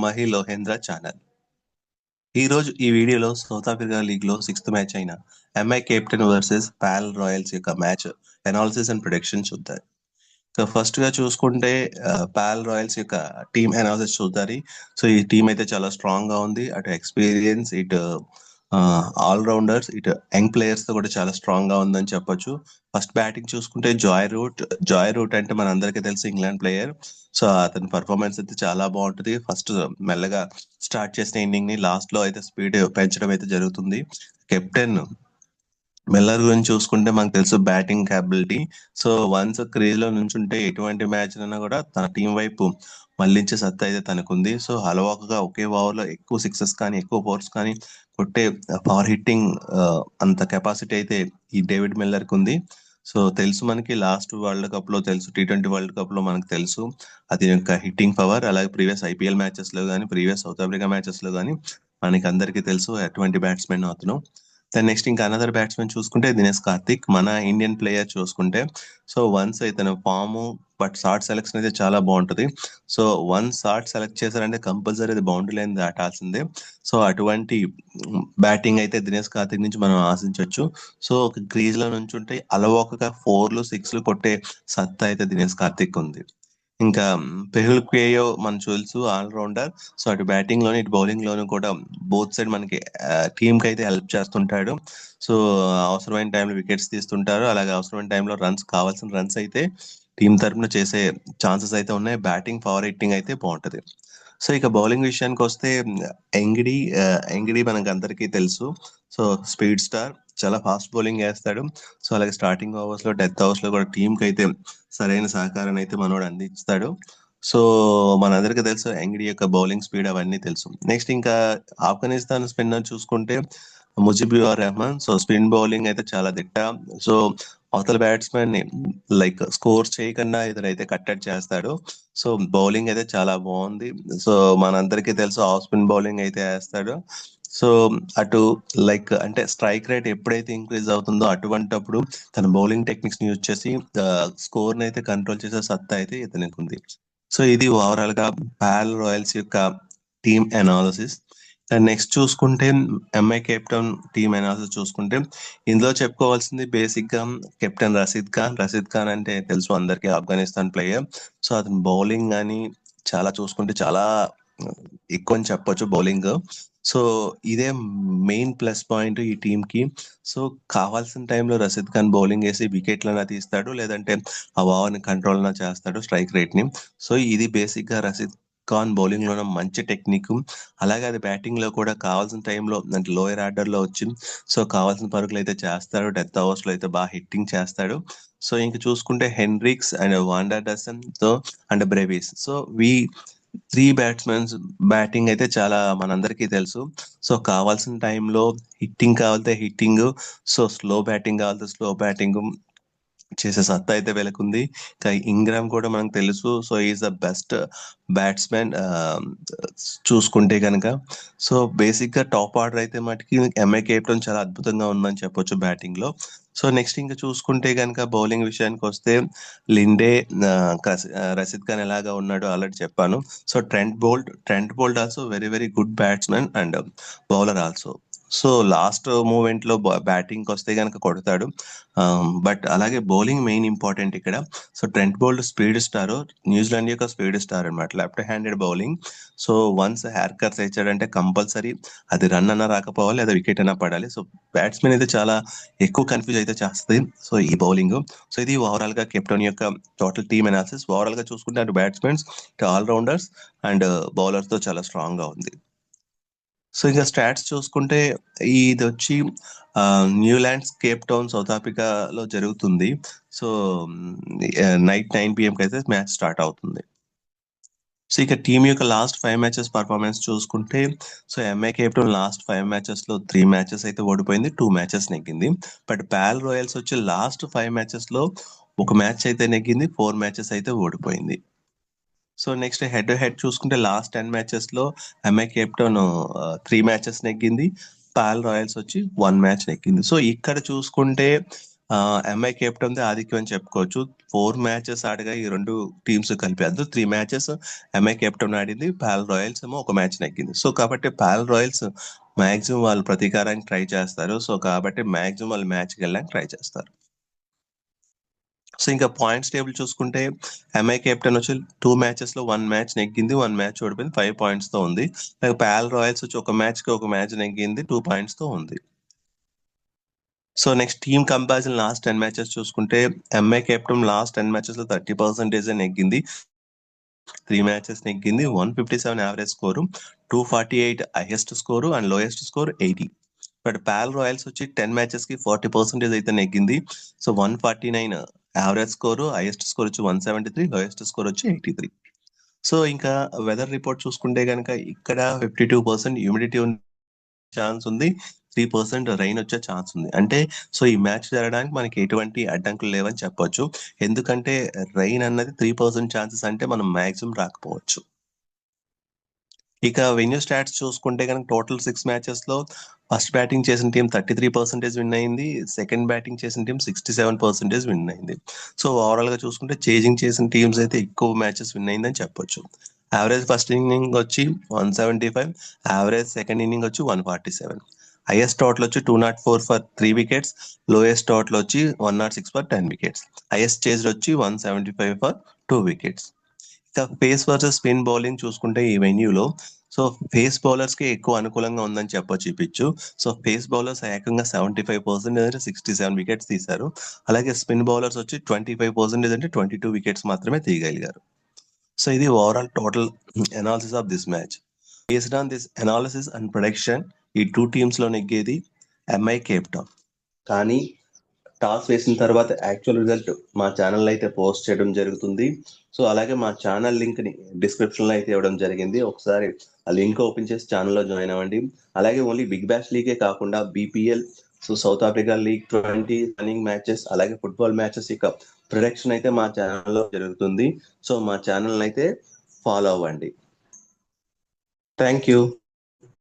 Mahi లోహేంద్ర channel. ఈ రోజు ఈ వీడియోలో సౌత్ ఆఫ్రికా లీగ్ లో 6th మ్యాచ్ అయిన MI Cape Town versus Paarl Royals యొక్క మ్యాచ్ అనాలిసిస్ అండ్ ప్రొడిక్షన్ చూద్దాం. సో ఫస్ట్ గా చూసుకుంటే పాల్ రాయల్స్ యొక్క టీమ్ అనాలిసిస్ చూద్దాం. సో ఈ టీం అయితే చాలా స్ట్రాంగ్ గా ఉంది. అటు ఎక్స్పీరియన్స్, ఇటు ఆల్ రౌండర్స్, ఇటు యంగ్ ప్లేయర్స్ తో కూడా చాలా స్ట్రాంగ్ గా ఉందని చెప్పొచ్చు. ఫస్ట్ బ్యాటింగ్ చూసుకుంటే జాయ్ రూట్ అంటే మన అందరికీ తెలుసు, ఇంగ్లాండ్ ప్లేయర్. సో అతని పర్ఫార్మెన్స్ అయితే చాలా బాగుంటుంది. ఫస్ట్ మెల్లగా స్టార్ట్ చేసిన ఇన్నింగ్ ని లాస్ట్ లో అయితే స్పీడ్ పెంచడం అయితే జరుగుతుంది. కెప్టెన్ మిల్లర్ గురించి చూసుకుంటే మనకు తెలుసు batting capability. So once crease లో నుంచుంటే ఎటువంటి మ్యాచ్ అయినా కూడా తన టీం వైపు మళ్లించే సత్తా అయితే తనకుంది. సో అలవాకగా ఒకే ఓవర్ లో ఎక్కువ సిక్సెస్ కానీ ఎక్కువ ఫోర్స్ కానీ కొట్టే పవర్ హిట్టింగ్ అంత కెపాసిటీ అయితే ఈ డేవిడ్ మిల్లర్ కి ఉంది. సో తెలుసు మనకి లాస్ట్ వరల్డ్ కప్ లో తెలుసు, T20 వరల్డ్ కప్ లో మనకు తెలుసు అది యొక్క హిట్టింగ్ పవర్. అలాగే ప్రీవియస్ ఐపీఎల్ మ్యాచెస్ లో కానీ ప్రీవియస్ సౌత్ ఆఫ్రికా మ్యాచెస్ లో కానీ మనకి అందరికీ తెలుసు ఎటువంటి బ్యాట్స్మెన్ అతను. దెన్ నెక్స్ట్ ఇంకా అనదర్ బ్యాట్స్మెన్ చూసుకుంటే దినేష్ కార్తిక్, మన ఇండియన్ ప్లేయర్ చూసుకుంటే. సో వన్స్ ఇతను ఫామ్ బట్ షార్ట్ సెలెక్షన్ అయితే చాలా బాగుంటది. సో వన్స్ షార్ట్ సెలెక్ట్ చేశారంటే కంపల్సరీ అది బౌండరీ లైన్ దాటాల్సిందే. సో అటువంటి బ్యాటింగ్ అయితే దినేష్ కార్తిక్ నుంచి మనం ఆశించవచ్చు. సో ఒక క్రీజ్ లో నుంచి ఉంటే అలవోకగా 4లు 6లు కొట్టే సత్తా అయితే దినేష్ కార్తిక్ ఉంది. ఇంకా పెహుల్ క్వేయో మన తెలుసు ఆల్ రౌండర్. సో అటు బ్యాటింగ్ లోని ఇటు బౌలింగ్ లోను కూడా బోత్ సైడ్ మనకి టీమ్ కి అయితే హెల్ప్ చేస్తుంటాడు. సో అవసరమైన టైంలో వికెట్స్ తీస్తుంటారు. అలాగే అవసరమైన టైంలో కావాల్సిన రన్స్ అయితే టీం తరపున చేసే ఛాన్సెస్ అయితే ఉన్నాయి. బ్యాటింగ్ పవర్ హిట్టింగ్ అయితే బాగుంటది. సో ఇక బౌలింగ్ విషయానికి వస్తే ఎంగిడి మనకు అందరికీ తెలుసు. సో స్పీడ్ స్టార్, చాలా ఫాస్ట్ బౌలింగ్ వేస్తాడు. సో అలాగే స్టార్టింగ్ ఓవర్స్ లో, డెత్ ఓవర్స్ లో కూడా టీం కి అయితే సరైన సహకారాన్ని అయితే మనోడు అందిస్తాడు. సో మనందరికీ తెలుసు ఎంగిడి యొక్క బౌలింగ్ స్పీడ్ అవన్నీ తెలుసు. నెక్స్ట్ ఇంకా ఆఫ్ఘనిస్తాన్ స్పిన్నర్ చూసుకుంటే Mujibur Rahman. So spin bowling అయితే చాలా దిట్ట. సో అవతల బ్యాట్స్మెన్ ని లైక్ స్కోర్ చేయకుండా ఇతనైతే కట్టడి చేస్తాడు. సో బౌలింగ్ అయితే చాలా బాగుంది. సో మనందరికీ తెలుసు ఆఫ్ స్పిన్ బౌలింగ్ అయితే వేస్తాడు. సో అటు లైక్ అంటే స్ట్రైక్ రేట్ ఎప్పుడైతే ఇంక్రీజ్ అవుతుందో అటువంటప్పుడు తన బౌలింగ్ టెక్నిక్స్ ని యూజ్ చేసి స్కోర్ ని అయితే కంట్రోల్ చేసే సత్తా అయితే ఇతనికి ఉంది. సో ఇది ఓవరాల్ గా పాల్ రాయల్స్ యొక్క టీమ్ అనాలిసిస్. అండ్ నెక్స్ట్ చూసుకుంటే ఎంఐ కెప్టెన్ టీమ్ అనాలిసిస్ చూసుకుంటే ఇందులో చెప్పుకోవాల్సింది బేసిక్ గా కెప్టెన్ రషీద్ ఖాన్ అంటే తెలుసు అందరికి, ఆఫ్ఘనిస్తాన్ ప్లేయర్. సో అతని బౌలింగ్ కానీ చాలా చూసుకుంటే చాలా ఎక్కువ అని చెప్పొచ్చు బౌలింగ్. సో ఇదే మెయిన్ ప్లస్ పాయింట్ ఈ టీమ్ కి. సో కావాల్సిన టైంలో రషీద్ ఖాన్ బౌలింగ్ వేసి వికెట్లన్నా తీస్తాడు, లేదంటే ఆ ఓవర్ ని కంట్రోల్ చేస్తాడు, స్ట్రైక్ రేట్ ని. సో ఇది బేసిక్ గా రషీద్ ఖాన్ బౌలింగ్ లో మంచి టెక్నిక్. అలాగే అది బ్యాటింగ్ లో కూడా కావాల్సిన టైంలో అంటే లోయర్ ఆర్డర్ లో వచ్చి సో కావాల్సిన పరుగులు అయితే చేస్తాడు. డెత్ ఓవర్స్ లో అయితే బాగా హిట్టింగ్ చేస్తాడు. సో ఇంక చూసుకుంటే హెన్రిక్స్ అండ్ వాండర్సన్ తో and Brevis. So 3 batsmens batting అయితే చాలా మనందరికీ తెలుసు. సో కావాల్సిన టైంలో హిట్టింగ్ కావాలితే హిట్టింగ్, సో స్లో బ్యాటింగ్ కావాలితే స్లో బ్యాటింగ్ చేసే సత్తా అయితే వీళ్ళకుంది. ఇంకా ఇంగ్రామ్ కూడా మనకు తెలుసు. So is the best batsmen చూసుకుంటే కనుక. సో బేసిక్ గా టాప్ ఆర్డర్ అయితే మటుకి ఎంఐ కెప్టెన్ చాలా అద్భుతంగా ఉందని చెప్పొచ్చు బ్యాటింగ్ లో. సో నెక్స్ట్ ఇంకా చూసుకుంటే కనుక బౌలింగ్ విషయానికి వస్తే లిండే, రషీద్ ఖాన్ ఎలాగా ఉన్నాడో ఆల్రెడీ చెప్పాను. So Trent Boult also very very good batsmen and bowler also. So last moment లో బ్యాటింగ్ వస్తే కనుక కొడతాడు. బట్ అలాగే బౌలింగ్ మెయిన్ ఇంపార్టెంట్ ఇక్కడ. So Trent Boult speed star, New Zealand యొక్క స్పీడ్ స్టార్ అనమాట, left handed bowling. So once హ్యార్ కట్స్ ఇచ్చాడంటే కంపల్సరీ అది రన్ అన్నా రాకపోవాలి, లేదా వికెట్ అయినా పడాలి. సో బ్యాట్స్మెన్ అయితే చాలా ఎక్కువ కన్ఫ్యూజ్ అయితే చేస్తుంది సో ఈ బౌలింగ్. సో ఇది ఓవరాల్ గా కెప్టెన్ యొక్క టోటల్ టీమ్ అనాలిసిస్. ఓవరాల్ గా చూసుకుంటే అటు బ్యాట్స్మెన్స్, ఇటు ఆల్ రౌండర్స్ అండ్ బౌలర్స్ తో చాలా స్ట్రాంగ్ గా ఉంది. సో ఇంకా స్టాట్స్ చూసుకుంటే ఇది వచ్చి న్యూలాండ్స్ కేప్ టౌన్ సౌత్ ఆఫ్రికాలో జరుగుతుంది. సో నైట్ 9 PM కి అయితే మ్యాచ్ స్టార్ట్ అవుతుంది. సో ఇక టీమ్ యొక్క లాస్ట్ 5 మ్యాచెస్ పర్ఫార్మెన్స్ చూసుకుంటే so MI Cape Town last 5 matches లో 3 మ్యాచెస్ అయితే ఓడిపోయింది, 2 మ్యాచెస్ నెగ్గింది. బట్ పాల్ రాయల్స్ వచ్చి లాస్ట్ 5 మ్యాచెస్ లో ఒక మ్యాచ్ అయితే నెగ్గింది, 4 మ్యాచెస్ అయితే ఓడిపోయింది. So next head to head చూసుకుంటే లాస్ట్ 10 మ్యాచెస్ లో ఎంఐ కేప్ టౌన్ 3 మ్యాచెస్ నెగ్గింది, పాల్ రాయల్స్ వచ్చి 1 మ్యాచ్ నెగ్గింది. సో ఇక్కడ చూసుకుంటే ఎంఐ కెప్టెన్ ఆధిక్యం అని చెప్పుకోవచ్చు. 4 మ్యాచెస్ ఆడగా ఈ 2 టీమ్స్ కలిపి, అందులో 3 మ్యాచెస్ ఎంఐ కెప్టెన్ ఆడింది. పాల్ రాయల్స్ ఏమో ఒక మ్యాచ్ నెగ్గింది. సో కాబట్టి పాల్ రాయల్స్ మాక్సిమం వాళ్ళు ప్రతీకారానికి ట్రై చేస్తారు. సో కాబట్టి మాక్సిమం వాళ్ళు మ్యాచ్కి వెళ్ళడానికి ట్రై చేస్తారు. సో ఇంకా పాయింట్స్ టేబుల్ చూసుకుంటే ఎంఐ కెప్టెన్ వచ్చి 2 మ్యాచెస్ లో 1 మ్యాచ్ నెగ్గింది, 1 మ్యాచ్ ఓడిపోయింది, 5 పాయింట్స్ తో ఉంది. పాల్ రాయల్స్ వచ్చి ఒక మ్యాచ్ నెగ్గింది, 2 పాయింట్స్ తో ఉంది. So next team comparison last 10 matches చూసుకుంటే ఎంఐ కెప్టెన్ లాస్ట్ 10 మ్యాచెస్ లో 30% నెగ్గింది, 3 మ్యాచెస్ నెగ్గింది, 157 average score, 248 highest score and lowest score 80. But Paarl Royals వచ్చి 10 మ్యాచెస్ కి 40% అయితే నెగ్గింది. So 149 average score, highest score వచ్చి 173, లోయెస్ట్ స్కోర్ వచ్చి 83. సో ఇంకా వెదర్ రిపోర్ట్ చూసుకుంటే కనుక ఇక్కడ 52% హ్యూమిడిటీ ఛాన్స్ ఉంది, 3% రైన్ వచ్చే ఛాన్స్ ఉంది. అంటే సో ఈ మ్యాచ్ జరగడానికి మనకి ఎటువంటి అడ్డంకులు లేవని చెప్పొచ్చు. ఎందుకంటే రైన్ అన్నది 3% ఛాన్సెస్ అంటే మనం మాక్సిమం రాకపోవచ్చు. ఇక వెన్యూ స్టాట్స్ చూసుకుంటే కనుక టోటల్ 6 మ్యాచెస్ లో ఫస్ట్ బ్యాటింగ్ చేసిన టీం 33% విన్ అయింది, సెకండ్ బ్యాటింగ్ చేసిన టీం 67% విన్ అయింది. సో ఓవరాల్ గా చూసుకుంటే చేజింగ్ చేసిన టీమ్స్ అయితే ఎక్కువ మ్యాచెస్ విన్ అయిందని చెప్పొచ్చు. యావరేజ్ ఫస్ట్ ఇన్నింగ్ వచ్చి 175, యావరేజ్ సెకండ్ ఇన్నింగ్ వచ్చి 147, హైయెస్ట్ టోటల్ వచ్చి 204 ఫర్ 3 వికెట్స్, లోయెస్ట్ టోటల్ వచ్చి 106 ఫర్ 10 వికెట్స్, హైయెస్ట్ చేజ్డ్ వచ్చి 175 ఫర్ 2 వికెట్స్. ఇక పేస్ వర్సెస్ స్పిన్ బౌలింగ్ చూసుకుంటే ఈ వెన్యూలో సో పేస్ బౌలర్స్ కి ఎక్కువ అనుకూలంగా ఉందని చెప్పొచ్చు ఈ పిచ్. సో పేస్ బౌలర్స్ ఏకంగా 75% అంటే 67 వికెట్స్ తీశారు. అలాగే స్పిన్ బౌలర్స్ వచ్చి 25% అంటే 22 వికెట్స్ మాత్రమే తీయగలిగారు. సో ఇది overall total analysis of this match. Based on this analysis and production ఈ 2 టీమ్స్ లో నెగ్గేది ఎంఐ కేప్ టౌన్. కానీ టాస్ వేసిన తర్వాత యాక్చువల్ రిజల్ట్ మా ఛానల్ అయితే పోస్ట్ చేయడం జరుగుతుంది. సో అలాగే మా ఛానల్ లింక్ ని డిస్క్రిప్షన్ లో అయితే ఇవ్వడం జరిగింది. ఒకసారి ఆ లింక్ ఓపెన్ చేసి ఛానల్లో జాయిన్ అవ్వండి. అలాగే ఓన్లీ బిగ్ బ్యాష్ లీగే కాకుండా BPL, so south Africa league 20 running matches, అలాగే ఫుట్బాల్ మ్యాచెస్ ఇక ప్రొడక్షన్ అయితే మా ఛానల్లో జరుగుతుంది. సో మా ఛానల్ అయితే ఫాలో అవ్వండి. Thank you.